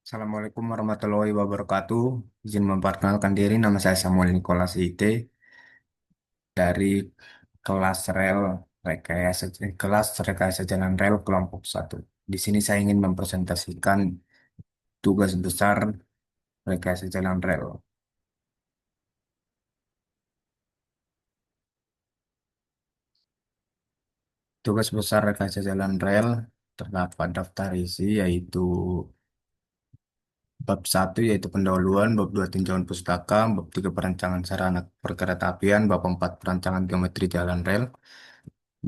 Assalamualaikum warahmatullahi wabarakatuh. Izin memperkenalkan diri, nama saya Samuel Nicholas IT dari kelas rel kelas rekayasa jalan rel kelompok satu. Di sini saya ingin mempresentasikan tugas besar rekayasa jalan rel. Tugas besar rekayasa jalan rel terdapat daftar isi yaitu bab satu yaitu pendahuluan, bab 2 tinjauan pustaka, bab 3 perancangan sarana perkeretaapian, bab 4 perancangan geometri jalan rel,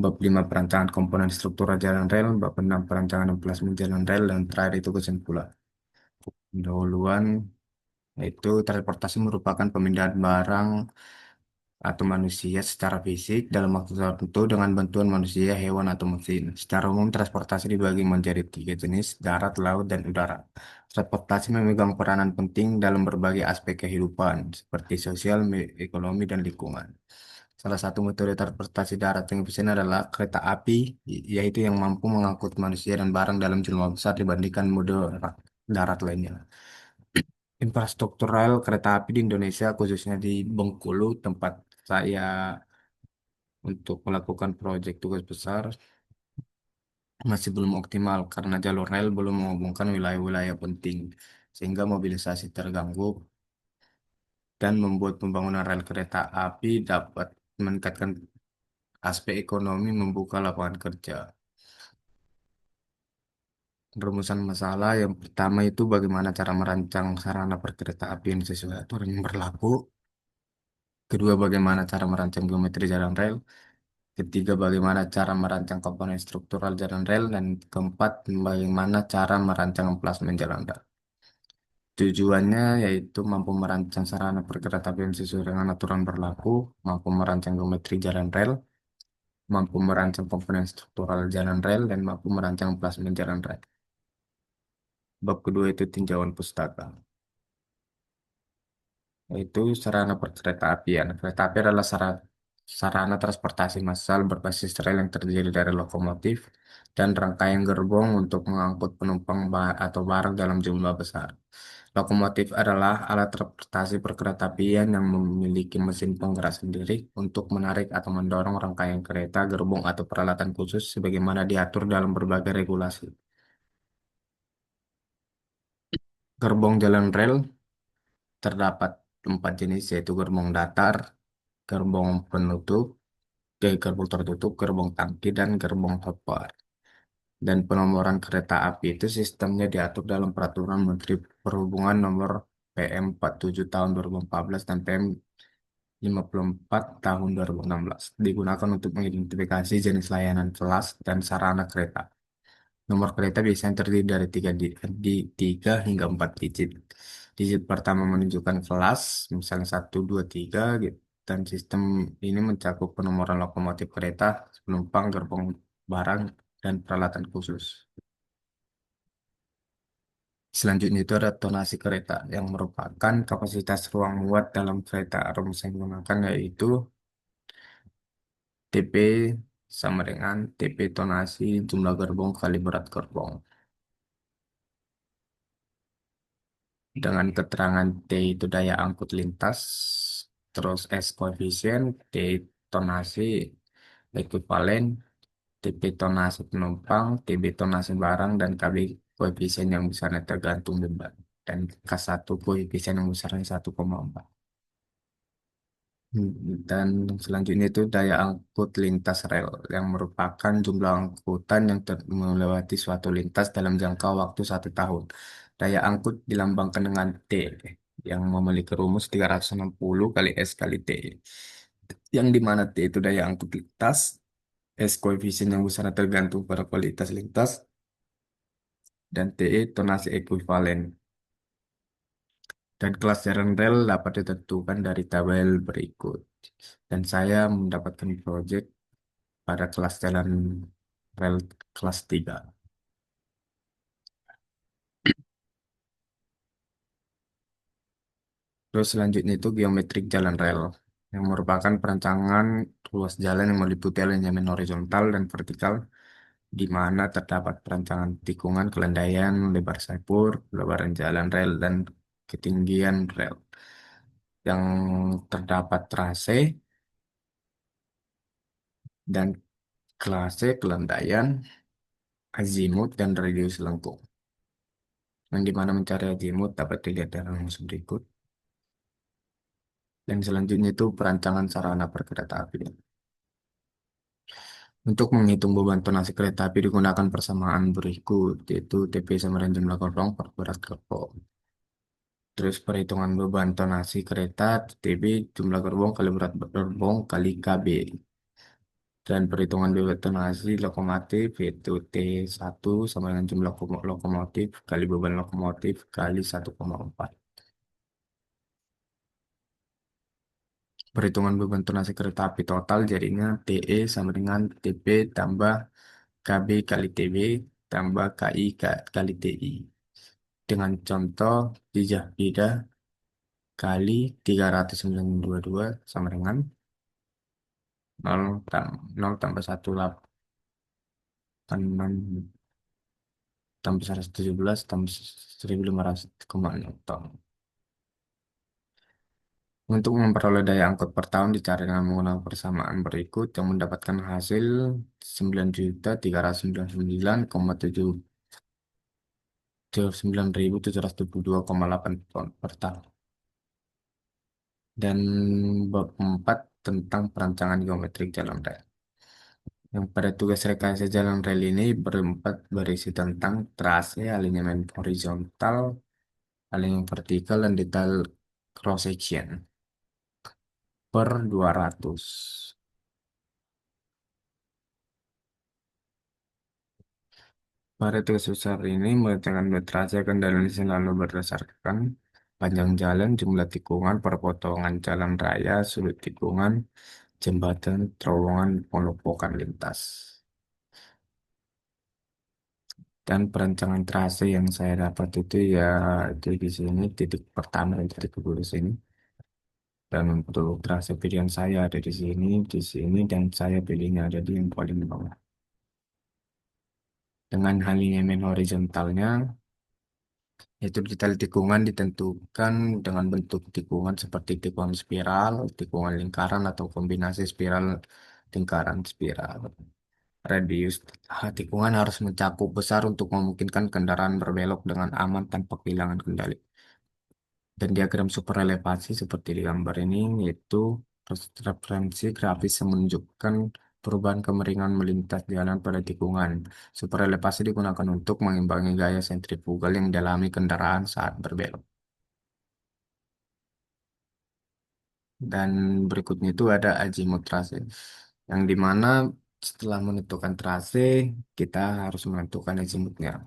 bab 5 perancangan komponen struktural jalan rel, bab 6 perancangan plasma jalan rel, dan terakhir itu kesimpulan. Pendahuluan yaitu transportasi merupakan pemindahan barang atau manusia secara fisik dalam waktu tertentu dengan bantuan manusia, hewan, atau mesin. Secara umum, transportasi dibagi menjadi tiga jenis: darat, laut, dan udara. Transportasi memegang peranan penting dalam berbagai aspek kehidupan, seperti sosial, ekonomi, dan lingkungan. Salah satu metode transportasi darat yang efisien adalah kereta api, yaitu yang mampu mengangkut manusia dan barang dalam jumlah besar dibandingkan mode darat lainnya. Infrastruktur rel kereta api di Indonesia, khususnya di Bengkulu, tempat saya untuk melakukan proyek tugas besar, masih belum optimal karena jalur rel belum menghubungkan wilayah-wilayah penting, sehingga mobilisasi terganggu dan membuat pembangunan rel kereta api dapat meningkatkan aspek ekonomi, membuka lapangan kerja. Rumusan masalah yang pertama itu bagaimana cara merancang sarana perkeretaapian sesuai aturan yang berlaku. Kedua, bagaimana cara merancang geometri jalan rel. Ketiga, bagaimana cara merancang komponen struktural jalan rel. Dan keempat, bagaimana cara merancang plasma jalan rel. Tujuannya yaitu mampu merancang sarana perkeretaapian sesuai dengan aturan berlaku, mampu merancang geometri jalan rel, mampu merancang komponen struktural jalan rel, dan mampu merancang plasma jalan rel. Bab kedua itu tinjauan pustaka, yaitu sarana perkeretaapian. Kereta api adalah sarana transportasi massal berbasis rel yang terdiri dari lokomotif dan rangkaian gerbong untuk mengangkut penumpang atau barang dalam jumlah besar. Lokomotif adalah alat transportasi perkeretaapian yang memiliki mesin penggerak sendiri untuk menarik atau mendorong rangkaian kereta, gerbong, atau peralatan khusus sebagaimana diatur dalam berbagai regulasi. Gerbong jalan rel terdapat empat jenis yaitu gerbong datar, gerbong penutup, gerbong tertutup, gerbong tangki, dan gerbong hopper. Dan penomoran kereta api itu sistemnya diatur dalam Peraturan Menteri Perhubungan Nomor PM 47 Tahun 2014 dan PM 54 Tahun 2016. Digunakan untuk mengidentifikasi jenis layanan kelas dan sarana kereta. Nomor kereta biasanya terdiri dari tiga hingga 4 digit. Digit pertama menunjukkan kelas, misalnya satu, 2, 3, gitu. Dan sistem ini mencakup penomoran lokomotif kereta, penumpang, gerbong barang, dan peralatan khusus. Selanjutnya itu ada tonasi kereta yang merupakan kapasitas ruang muat dalam kereta. Rumus yang digunakan yaitu TP sama dengan TP tonasi jumlah gerbong kali berat gerbong. Dengan keterangan T itu daya angkut lintas, terus S koefisien, T tonasi ekuivalen, TP tonase penumpang, TB tonase barang, dan KB koefisien yang besarnya tergantung beban. Dan K1 koefisien yang besarnya 1,4. Dan selanjutnya itu daya angkut lintas rel yang merupakan jumlah angkutan yang melewati suatu lintas dalam jangka waktu 1 tahun. Daya angkut dilambangkan dengan T yang memiliki rumus 360 kali S kali T. Yang dimana T itu daya angkut lintas, S koefisien yang besarnya tergantung pada kualitas lintas, dan TE tonase ekuivalen. Dan kelas jalan rel dapat ditentukan dari tabel berikut. Dan saya mendapatkan proyek pada kelas jalan rel kelas 3. Terus selanjutnya itu geometrik jalan rel, yang merupakan perancangan ruas jalan yang meliputi alignment horizontal dan vertikal di mana terdapat perancangan tikungan, kelandaian, lebar sayur, lebaran jalan rel, dan ketinggian rel. Yang terdapat trase dan klase kelandaian, azimut, dan radius lengkung. Yang di mana mencari azimut dapat dilihat dari rumus berikut. Dan selanjutnya itu perancangan sarana perkereta api. Untuk menghitung beban tonase kereta api digunakan persamaan berikut, yaitu TP sama dengan jumlah gerbong per berat gerbong. Terus perhitungan beban tonase kereta, TB jumlah gerbong kali berat gerbong kali KB. Dan perhitungan beban tonase lokomotif, yaitu T1 sama dengan jumlah lokomotif kali beban lokomotif kali 1,4. Perhitungan beban tonase kereta api total jadinya TE sama dengan TP tambah KB kali TB tambah KI kali TI. Dengan contoh pijah bida kali 322 sama dengan 0 tambah 186 tambah 117 tambah 1500,6 ton. Untuk memperoleh daya angkut per tahun dicari dengan menggunakan persamaan berikut yang mendapatkan hasil 9.399,772,8 ton per tahun. Dan bab 4 tentang perancangan geometrik jalan rel. Yang pada tugas rekayasa jalan rel ini berempat berisi tentang trase, alignment horizontal, alignment vertikal, dan detail cross section per 200. Pada tugas besar ini mengatakan trase kendali selalu berdasarkan panjang jalan, jumlah tikungan, perpotongan jalan raya, sudut tikungan, jembatan, terowongan, pengelompokan lintas. Dan perancangan trase yang saya dapat itu ya itu di sini titik pertama dan titik kedua di sini. Dan untuk trase pilihan saya ada di sini, dan saya pilihnya ada di yang paling bawah. Dengan alignment horizontalnya, yaitu detail tikungan ditentukan dengan bentuk tikungan seperti tikungan spiral, tikungan lingkaran, atau kombinasi spiral, lingkaran, spiral. Radius tikungan harus mencakup besar untuk memungkinkan kendaraan berbelok dengan aman tanpa kehilangan kendali. Dan diagram superelevasi seperti di gambar ini yaitu referensi grafis yang menunjukkan perubahan kemiringan melintas jalan pada tikungan. Superelevasi digunakan untuk mengimbangi gaya sentrifugal yang dialami kendaraan saat berbelok. Dan berikutnya itu ada azimut trase, yang dimana setelah menentukan trase, kita harus menentukan azimutnya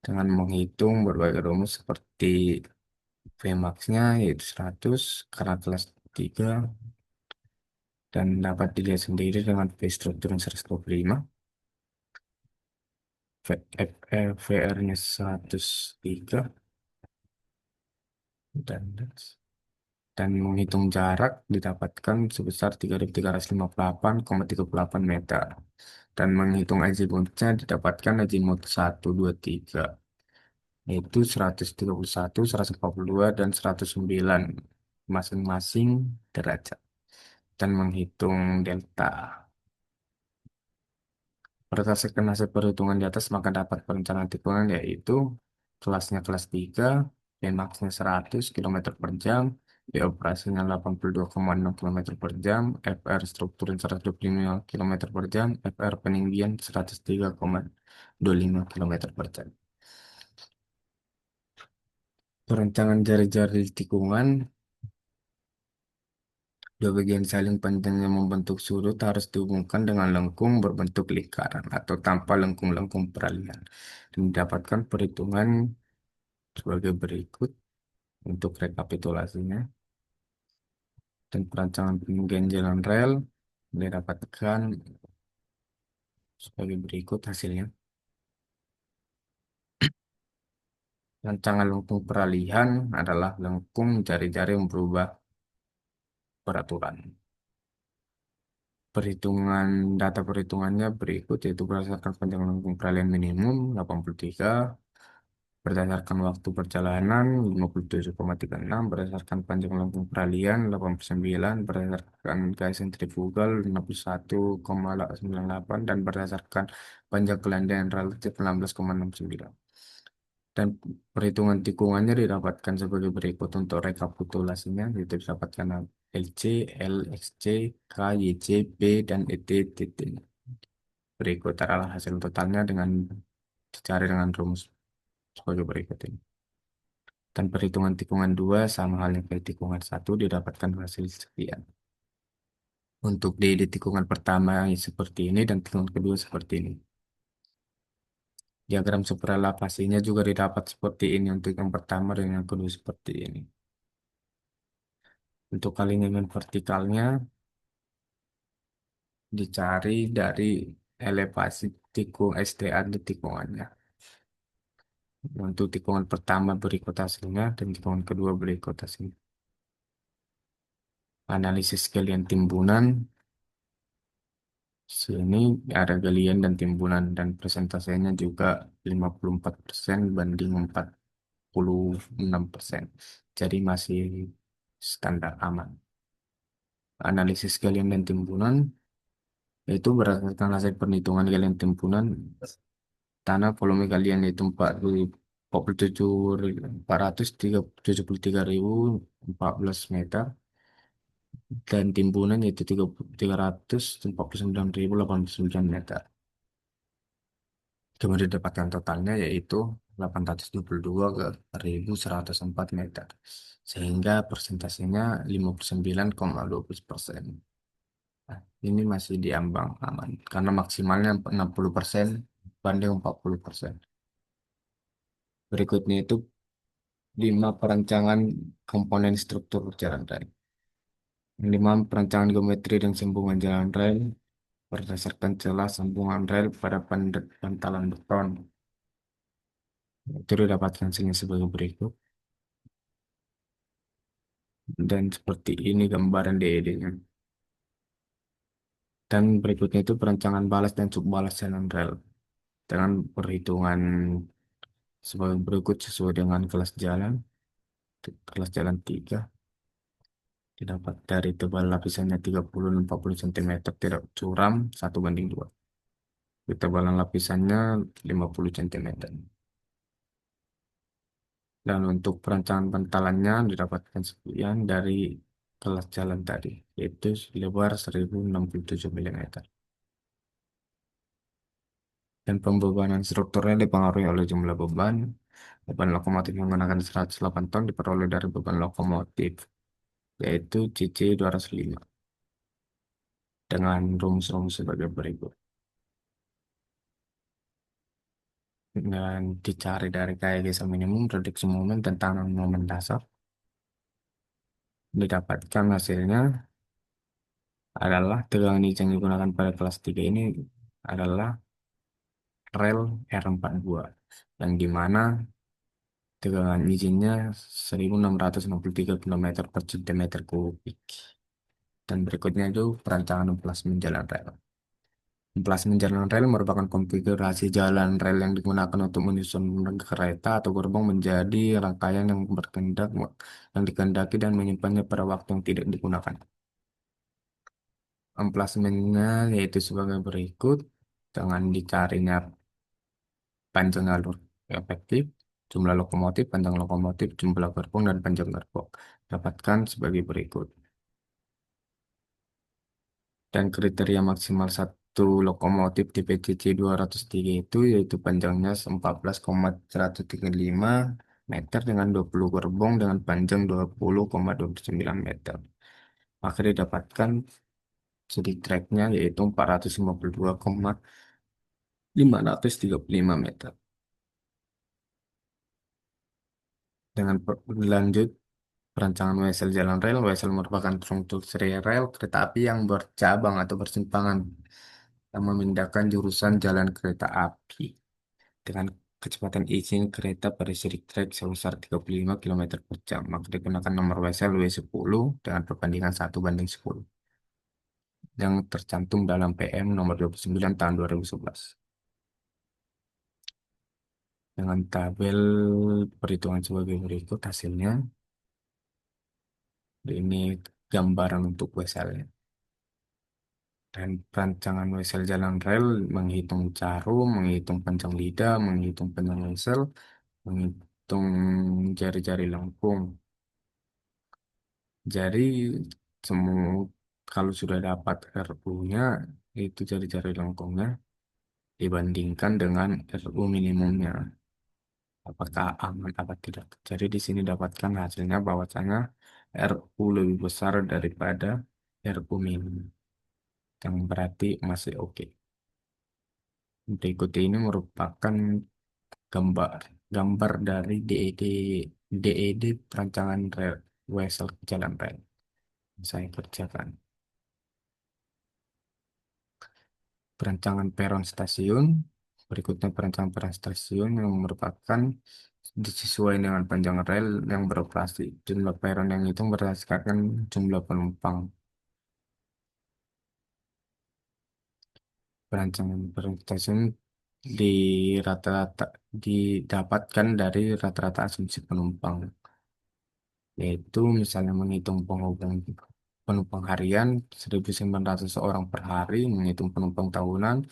dengan menghitung berbagai rumus seperti Vmax-nya yaitu 100 karena kelas 3, dan dapat dilihat sendiri dengan V struktur yang 125, VR-nya 103, dan menghitung jarak didapatkan sebesar 3.358,38 meter. Dan menghitung azimutnya didapatkan azimut 123, yaitu 131, 142, dan 109 masing-masing derajat. Dan menghitung delta. Berdasarkan hasil perhitungan di atas, maka dapat perencanaan tikungan yaitu kelasnya kelas 3, Max-nya 100 km per jam, B operasinya 82,6 km per jam, FR struktur 125 km per jam, FR peninggian 103,25 km per jam. Perencanaan jari-jari tikungan, dua bagian saling panjang yang membentuk sudut harus dihubungkan dengan lengkung berbentuk lingkaran atau tanpa lengkung-lengkung peralihan. Dan mendapatkan perhitungan sebagai berikut untuk rekapitulasinya. Dan perancangan peninggian jalan rel didapatkan sebagai berikut hasilnya. Rancangan lengkung peralihan adalah lengkung jari-jari yang berubah peraturan. Perhitungan data perhitungannya berikut yaitu berdasarkan panjang lengkung peralihan minimum 83, berdasarkan waktu perjalanan 57,36, berdasarkan panjang lengkung peralihan 89, berdasarkan gaya sentrifugal 61,98 dan berdasarkan panjang kelandaian relatif 16,69. Dan perhitungan tikungannya didapatkan sebagai berikut untuk rekapitulasinya, yaitu didapatkan LC, LXC, K, YC, B, dan ET titik. Berikut adalah hasil totalnya dengan dicari dengan rumus sebagai berikut ini. Dan perhitungan tikungan 2 sama halnya kayak tikungan satu didapatkan hasil sekian. Untuk di tikungan pertama seperti ini dan tikungan kedua seperti ini. Diagram superelevasinya juga didapat seperti ini untuk yang pertama dan yang kedua seperti ini. Untuk alinyaman vertikalnya dicari dari elevasi tikung SDA di tikungannya. Untuk tikungan pertama berikut hasilnya dan tikungan kedua berikut hasilnya. Analisis galian timbunan. Sini ada galian dan timbunan dan persentasenya juga 54% banding 46%. Jadi masih standar aman. Analisis galian dan timbunan itu berdasarkan hasil perhitungan galian timbunan tanah volume galian itu 473.473.014 meter dan timbunan yaitu 349.089 meter. Kemudian didapatkan totalnya yaitu 822.104 meter. Sehingga persentasenya 59,20%. Nah, ini masih diambang aman karena maksimalnya 60% banding 40%. Berikutnya itu 5 perancangan komponen struktur jalan raya. 5 perancangan geometri dan sambungan jalan rel berdasarkan celah sambungan rel pada bantalan beton. Itu didapatkan hasilnya sebagai berikut. Dan seperti ini gambaran DED-nya. Dan berikutnya itu perancangan balas dan subbalas jalan rel dengan perhitungan sebagai berikut sesuai dengan kelas jalan. Kelas jalan 3 didapat dari tebal lapisannya 30-40 cm tidak curam 1:2. Ketebalan lapisannya 50 cm. Dan untuk perancangan bantalannya didapatkan sekian dari kelas jalan tadi, yaitu lebar 1067 mm. Dan pembebanan strukturnya dipengaruhi oleh jumlah beban. Beban lokomotif yang menggunakan 108 ton diperoleh dari beban lokomotif, yaitu CC 205. Dengan rumus-rumus sebagai berikut. Dan dicari dari kaya gesa minimum, prediksi momen, dan tanam momen dasar. Didapatkan hasilnya adalah tegangan yang digunakan pada kelas 3 ini adalah rel R42 yang dimana tegangan izinnya 1663 km per centimeter kubik. Dan berikutnya itu perancangan emplasmen jalan rel. Emplasmen jalan rel merupakan konfigurasi jalan rel yang digunakan untuk menyusun kereta atau gerbong menjadi rangkaian yang berkendak yang dikehendaki dan menyimpannya pada waktu yang tidak digunakan. Emplasmennya yaitu sebagai berikut dengan dicarinya panjang alur efektif, jumlah lokomotif, panjang lokomotif, jumlah gerbong, dan panjang gerbong. Dapatkan sebagai berikut. Dan kriteria maksimal satu lokomotif tipe CC 203 itu yaitu panjangnya 14,135 meter dengan 20 gerbong dengan panjang 20,29 meter. Maka didapatkan segi tracknya yaitu 452,535 meter. Dengan berlanjut perancangan wesel jalan rel, wesel merupakan struktur rel kereta api yang bercabang atau bersimpangan yang memindahkan jurusan jalan kereta api dengan kecepatan izin kereta pada seri trek sebesar 35 km per jam. Maka digunakan nomor wesel W10 dengan perbandingan 1:10. yang tercantum dalam PM nomor 29 tahun 2011. Dengan tabel perhitungan sebagai berikut hasilnya. Ini gambaran untuk WSL-nya. Dan perancangan WSL jalan rel menghitung jarum, menghitung panjang lidah, menghitung panjang wesel, menghitung jari-jari lengkung. Jadi semua kalau sudah dapat RU-nya itu jari-jari lengkungnya dibandingkan dengan RU minimumnya. Apakah aman apa tidak? Jadi di sini dapatkan hasilnya bahwasanya RU lebih besar daripada RU minimum, yang berarti masih oke. Berikut ini merupakan gambar gambar dari DED perancangan rel wesel jalan rel yang saya kerjakan. Perancangan peron stasiun, berikutnya perancangan peron stasiun yang merupakan disesuaikan dengan panjang rel yang beroperasi. Jumlah peron yang itu berdasarkan jumlah penumpang. Perancangan peron stasiun di rata-rata didapatkan dari rata-rata asumsi penumpang, yaitu misalnya menghitung penumpang harian 1.900 orang per hari, menghitung penumpang tahunan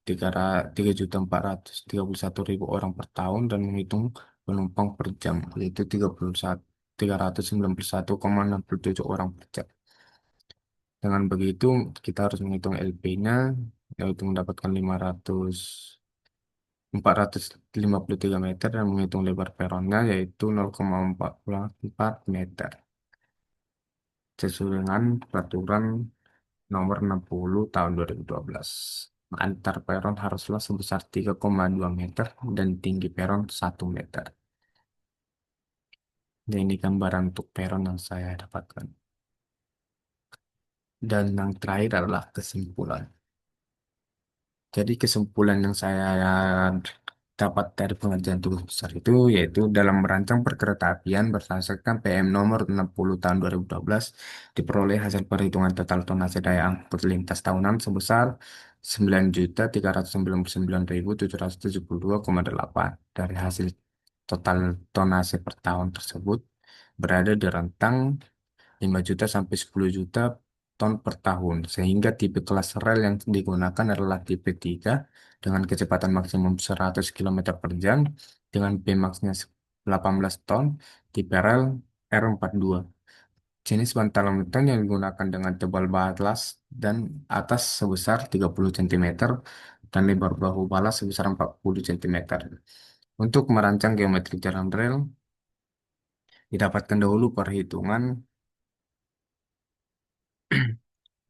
3.431.000 orang per tahun, dan menghitung penumpang per jam, yaitu 391 orang per jam. Dengan begitu, kita harus menghitung LP-nya, yaitu mendapatkan 453 meter, dan menghitung lebar peronnya, yaitu 0,44 meter. Sesuai dengan peraturan nomor 60 tahun 2012. Antar peron haruslah sebesar 3,2 meter dan tinggi peron 1 meter. Dan ini gambaran untuk peron yang saya dapatkan. Dan yang terakhir adalah kesimpulan. Jadi kesimpulan yang saya dapat dari pengerjaan tugas besar itu yaitu dalam merancang perkeretaapian berdasarkan PM nomor 60 tahun 2012 diperoleh hasil perhitungan total tonase daya angkut lintas tahunan sebesar 9.399.772,8. Dari hasil total tonase per tahun tersebut berada di rentang 5 juta sampai 10 juta ton per tahun, sehingga tipe kelas rel yang digunakan adalah tipe 3 dengan kecepatan maksimum 100 km per jam dengan Pmax-nya 18 ton, tipe rel R42. Jenis bantalan beton yang digunakan dengan tebal balas dan atas sebesar 30 cm dan lebar bahu balas sebesar 40 cm. Untuk merancang geometri jalan rel, didapatkan dahulu perhitungan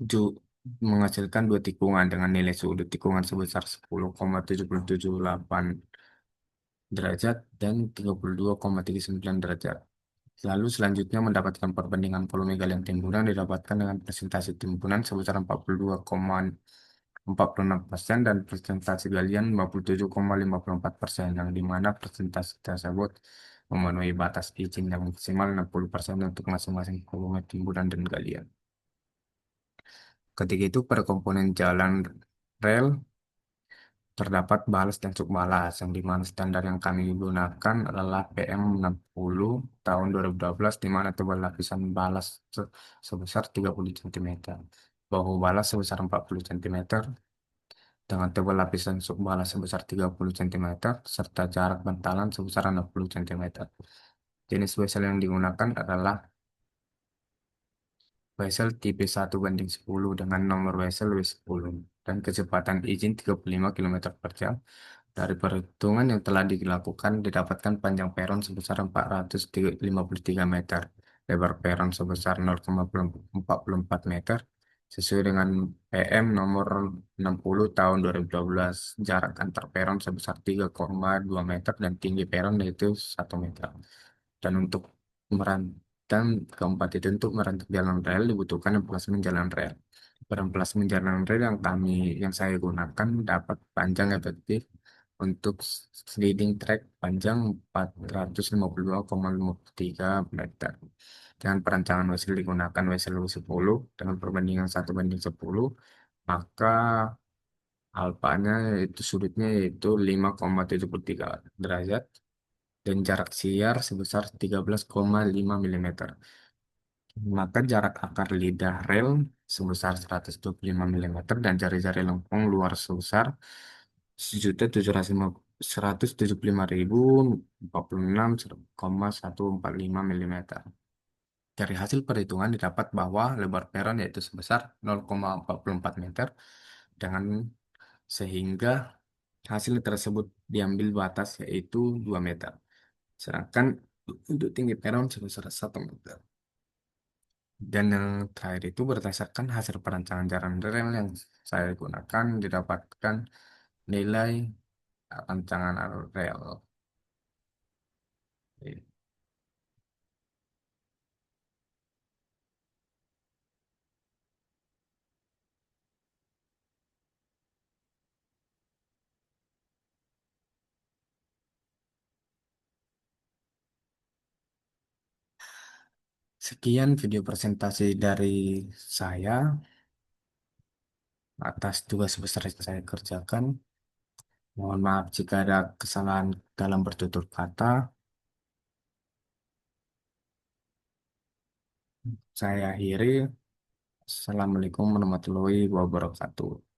ju- menghasilkan dua tikungan dengan nilai sudut tikungan sebesar 10,778 derajat dan 32,39 derajat. Lalu selanjutnya mendapatkan perbandingan volume galian timbunan didapatkan dengan presentasi timbunan sebesar 42,46% dan presentasi galian 57,54%, yang dimana presentasi tersebut memenuhi batas izin yang maksimal 60% untuk masing-masing volume timbunan dan galian. Ketika itu pada komponen jalan rel terdapat balas dan subbalas, yang dimana standar yang kami gunakan adalah PM 60 tahun 2012, di mana tebal lapisan balas sebesar 30 cm, bahu balas sebesar 40 cm, dengan tebal lapisan subbalas sebesar 30 cm, serta jarak bantalan sebesar 60 cm. Jenis wesel yang digunakan adalah wesel tipe 1:10 dengan nomor wesel W10 dan kecepatan izin 35 km per jam. Dari perhitungan yang telah dilakukan, didapatkan panjang peron sebesar 453 meter, lebar peron sebesar 0,44 meter, sesuai dengan PM nomor 60 tahun 2012, jarak antar peron sebesar 3,2 meter, dan tinggi peron yaitu 1 meter. Dan untuk dan keempat itu untuk merancang jalan rel dibutuhkan emplasemen jalan rel. Pada emplasemen jalan rel yang saya gunakan dapat panjang efektif Untuk sliding track panjang 452,53 meter. Dengan perancangan wesel digunakan wesel W10 dengan perbandingan 1:10, maka alpanya yaitu sudutnya yaitu 5,73 derajat dan jarak siar sebesar 13,5 milimeter. Maka jarak akar lidah rel sebesar 125 milimeter dan jari-jari lengkung luar sebesar 1.775.046,145 milimeter. Dari hasil perhitungan didapat bahwa lebar peron yaitu sebesar 0,44 meter dengan sehingga hasil tersebut diambil batas yaitu 2 meter. Sedangkan untuk tinggi peron sebesar 1 meter. Dan yang terakhir itu berdasarkan hasil perancangan jalan rel yang saya gunakan didapatkan nilai rancangan rel. Sekian video presentasi dari saya atas tugas besar yang saya kerjakan. Mohon maaf jika ada kesalahan dalam bertutur kata. Saya akhiri. Assalamualaikum warahmatullahi wabarakatuh.